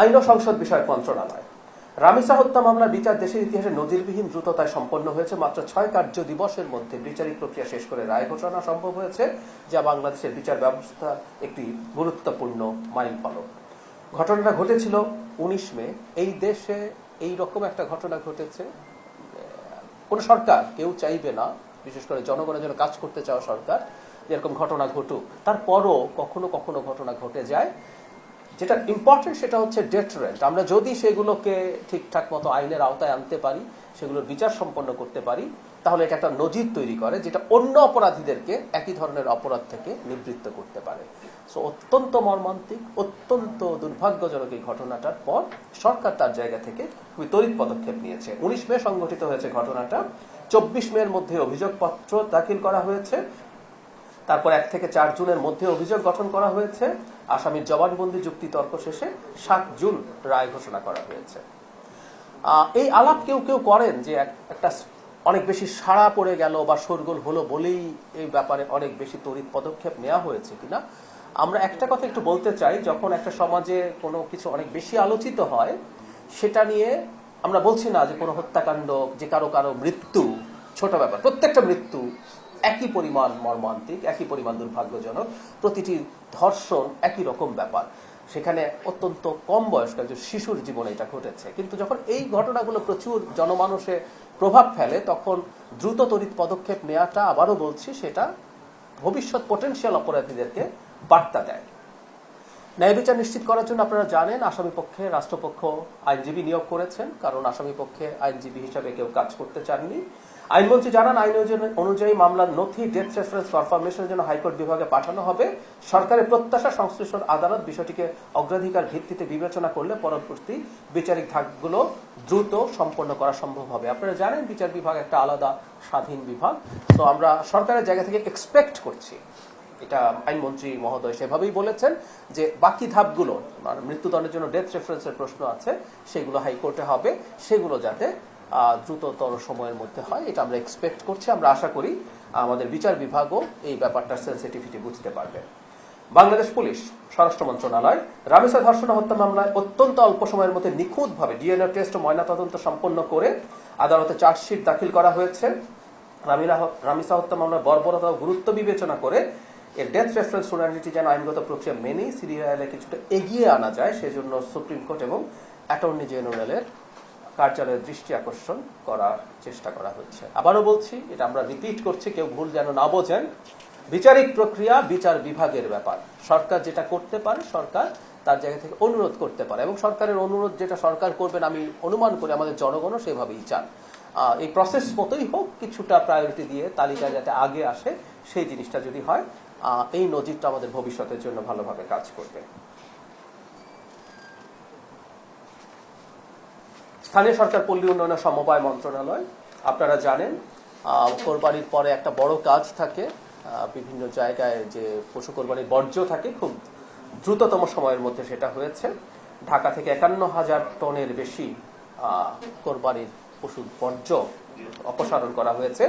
আইন ও সংসদ বিষয়ক মন্ত্রণালয় রামিসা হত্যা মামলার বিচার দেশের ইতিহাসে নজিরবিহীন দ্রুততায় সম্পন্ন হয়েছে। মাত্র 6 কার্য দিবসের মধ্যে বিচারিক প্রক্রিয়া শেষ করে রায় ঘোষণা সম্ভব হয়েছে, যা বাংলাদেশের বিচার ব্যবস্থার একটি গুরুত্বপূর্ণ মাইলফলক। ঘটনাটা ঘটেছিল 19 মে। এই দেশে এই রকম একটা ঘটনা ঘটেছে, কোন সরকার কেউ চাইবে না, বিশেষ করে জনগণের জন্য কাজ করতে চাওয়া সরকার, যেরকম ঘটনা ঘটুক। তারপরও কখনো কখনো ঘটনা ঘটে যায়। যেটা ইম্পর্টেন্ট সেটা হচ্ছে ডেটারেন্ট। আমরা যদি সেগুলোকে ঠিকঠাক মতো আইনের আওতায় আনতে পারি, সেগুলোর বিচার সম্পন্ন করতে পারি, তাহলে এটা একটা নজির তৈরি করে, যেটা অন্য অপরাধীদেরকে একই ধরনের অপরাধ থেকে নিবৃত্ত করতে পারে। সো অত্যন্ত মর্মান্তিক, অত্যন্ত দুর্ভাগ্যজনক এই ঘটনাটার পর সরকার তার জায়গা থেকে খুবই তড়িৎ পদক্ষেপ নিয়েছে। 19 মে সংঘটিত হয়েছে ঘটনাটা। 24 মের মধ্যে অভিযোগপত্র দাখিল করা হয়েছে। তারপর 1 থেকে 4 জুনের মধ্যে অভিযোগ গঠন করা হয়েছে। আসামির জবানবন্দি যুক্তি তর্ক শেষে 7 জুন রায় ঘোষণা করা হয়েছে। এই আলাপ কেউ কেউ করেন যে একটা অনেক বেশি সাড়া পড়ে গেল বা শোরগোল হলো বলেই এই ব্যাপারে অনেক বেশি তড়িৎ পদক্ষেপ নেওয়া হয়েছে কিনা। আমরা একটা কথা একটু বলতে চাই, যখন একটা সমাজে কোনো কিছু অনেক বেশি আলোচিত হয়, সেটা নিয়ে আমরা বলছি না যে কোনো হত্যাকাণ্ড, যে কারো কারো মৃত্যু ছোট ব্যাপার। প্রত্যেকটা মৃত্যু একই পরিমাণ মর্মান্তিক, একই পরিমাণ দুর্ভাগ্যজনক। প্রতিটি ধর্ষণ একই রকম ব্যাপার। সেখানে অত্যন্ত কম বয়স্ক একজন শিশুর জীবনে এটা ঘটেছে। কিন্তু যখন এই ঘটনাগুলো প্রচুর জনমানসে প্রভাব ফেলে, তখন দ্রুত তড়িৎ পদক্ষেপ নেওয়াটা, আবারও বলছি, সেটা ভবিষ্যৎ পটেনশিয়াল অপরাধীদেরকে বার্তা দেয়। ন্যায় বিচার নিশ্চিত করার জন্য আপনারা জানেন, আসামি পক্ষে রাষ্ট্রপক্ষ আইনজীবী নিয়োগ করেছেন, কারণ আসামি পক্ষে আইনজীবী হিসাবে কেউ কাজ করতে চাননি। আইনমন্ত্রী জানান, আইন অনুযায়ী মামলার নথি ডেথ রেফারেন্স কনফার্মেশনের জন্য হাইকোর্ট বিভাগে পাঠানো হবে। সরকারের প্রত্যাশা, সংশ্লিষ্ট আদালত বিষয়টিকে অগ্রাধিকার ভিত্তিতে বিবেচনা করলে পরবর্তী বিচারিক ধাপগুলো দ্রুত সম্পন্ন করা সম্ভব হবে। আপনারা জানেন, বিচার বিভাগ একটা আলাদা স্বাধীন বিভাগ। তো আমরা সরকারের জায়গা থেকে এক্সপেক্ট করছি, এটা আইনমন্ত্রী মহোদয় সেভাবেই বলেছেন, যে বাকি ধাপগুলো, মৃত্যুদণ্ডের জন্য ডেথ রেফারেন্সের প্রশ্ন আছে, সেগুলো হাইকোর্টে হবে, সেগুলো যাতে দ্রুততর সময়ের মধ্যে হয়, এটা আমরা এক্সপেক্ট করছি। আমরা আশা করি আমাদের বিচার বিভাগও এই ব্যাপারটার সেন্সিটিভিটি বুঝতে পারবে। বাংলাদেশ পুলিশ, স্বরাষ্ট্র মন্ত্রণালয় রামিসা ধর্ষণ হত্যা মামলায় অত্যন্ত অল্প সময়ের মধ্যে নিখুঁতভাবে ডিএনএ টেস্ট ও ময়নাতদন্ত সম্পন্ন করে আদালতে চার্জশিট দাখিল করা হয়েছে। রামিসা হত্যা মামলার বর্বরতা ও গুরুত্ব বিবেচনা করে এর ডেথ রেফারেন্স শুনানিটি যেন আইনগত প্রক্রিয়া মেনেই সিরিয়ালে কিছুটা এগিয়ে আনা যায়, সেজন্য সুপ্রিম কোর্ট এবং অ্যাটর্নি জেনারেলের কার্যালয়ের দৃষ্টি আকর্ষণ করার চেষ্টা করা হচ্ছে। আবারও বলছি, এটা আমরা রিপিট করছি, কেউ ভুল যেন না বোঝেন। বিচারিক প্রক্রিয়া বিচার বিভাগের ব্যাপার। সরকার যেটা করতে পারে, সরকার তার জায়গা থেকে অনুরোধ করতে পারে, এবং সরকারের অনুরোধ যেটা সরকার করবেন, আমি অনুমান করি আমাদের জনগণও সেভাবেই চান। এই প্রসেস মতোই হোক, কিছুটা প্রায়োরিটি দিয়ে তালিকায় যাতে আগে আসে, সেই জিনিসটা যদি হয়, এই নজিরটা আমাদের ভবিষ্যতের জন্য ভালোভাবে কাজ করবে। স্থানীয় সরকার পল্লী উন্নয়ন সমবায় মন্ত্রণালয়, আপনারা জানেন, কোরবানির পরে একটা বড় কাজ থাকে। বিভিন্ন জায়গায় যে পশু কোরবানির বর্জ্য থাকে, খুব দ্রুততম সময়ের মধ্যে সেটা হয়েছে। ঢাকা থেকে 51,000 টনের বেশি কোরবানির পশুর বর্জ্য অপসারণ করা হয়েছে।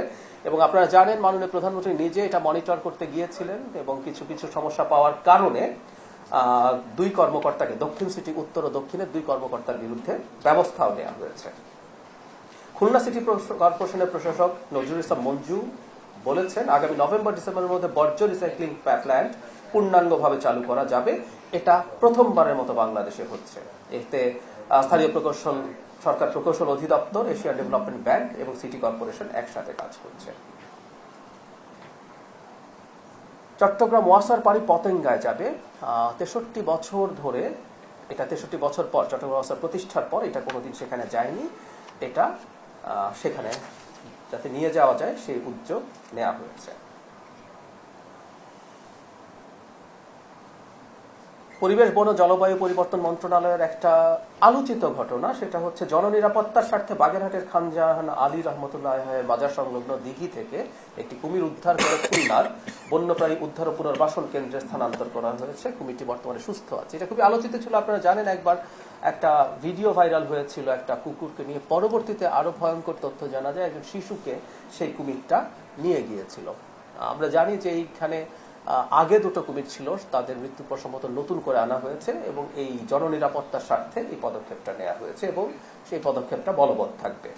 এবং আপনারা জানেন, মাননীয় প্রধানমন্ত্রী নিজে এটা মনিটর করতে গিয়েছিলেন, এবং কিছু কিছু সমস্যা পাওয়ার কারণে 2 কর্মকর্তাকে, দক্ষিণ সিটি উত্তর ও দক্ষিণের 2 কর্মকর্তার বিরুদ্ধে ব্যবস্থাও নেওয়া হয়েছে। খুলনা সিটি কর্পোরেশনের প্রশাসক নজরুল ইসলাম মঞ্জু বলেছেন, আগামী নভেম্বর-ডিসেম্বরের মধ্যে বর্জ্য রিসাইক্লিং প্ল্যান্ট পূর্ণাঙ্গভাবে চালু করা যাবে। এটা প্রথমবারের মতো বাংলাদেশে হচ্ছে। এতে স্থানীয় সরকার প্রকৌশল অধিদপ্তর, এশিয়ান ডেভেলপমেন্ট ব্যাংক এবং সিটি কর্পোরেশন একসাথে কাজ করছে। চট্টগ্রাম ওয়াসার পানি পতেঙ্গায় যাবে। 63 বছর ধরে, এটা 63 বছর পর চট্টগ্রাম ওয়াসার প্রতিষ্ঠার পর এটা কোনোদিন সেখানে যায়নি। এটা সেখানে যাতে নিয়ে যাওয়া যায়, সেই উদ্যোগ নেওয়া হয়েছে। পরিবেশ, বন ও জলবায়ু পরিবর্তন মন্ত্রণালয়ের একটা আলোচিত ঘটনা, সেটা হচ্ছে জননিরাপত্তার স্বার্থে বাগেরহাটের খানজাহান আলী রহমতুল্লাহ মাজার সংলগ্ন দিঘি থেকে একটি কুমির উদ্ধার করে খুলনার বন্যপ্রাণী উদ্ধার ও পুনর্বাসন কেন্দ্রে স্থানান্তর করা হয়েছে। কুমিরটি বর্তমানে সুস্থ আছে। এটা খুবই আলোচিত ছিল। আপনারা জানেন, একবার একটা ভিডিও ভাইরাল হয়েছিল একটা কুকুরকে নিয়ে। পরবর্তীতে আরো ভয়ঙ্কর তথ্য জানা যায়, একজন শিশুকে সেই কুমিরটা নিয়ে গিয়েছিল। আমরা জানি যে এইখানে আগে দুটো কুমির ছিল তাদের মৃত্যু প্রসঙ্গত নতুন করে আনা হয়েছে এবং এই জননিরাপত্তার স্বার্থে এই পদক্ষেপটা নেওয়া হয়েছে এবং সেই পদক্ষেপটা বলবৎ থাকবে।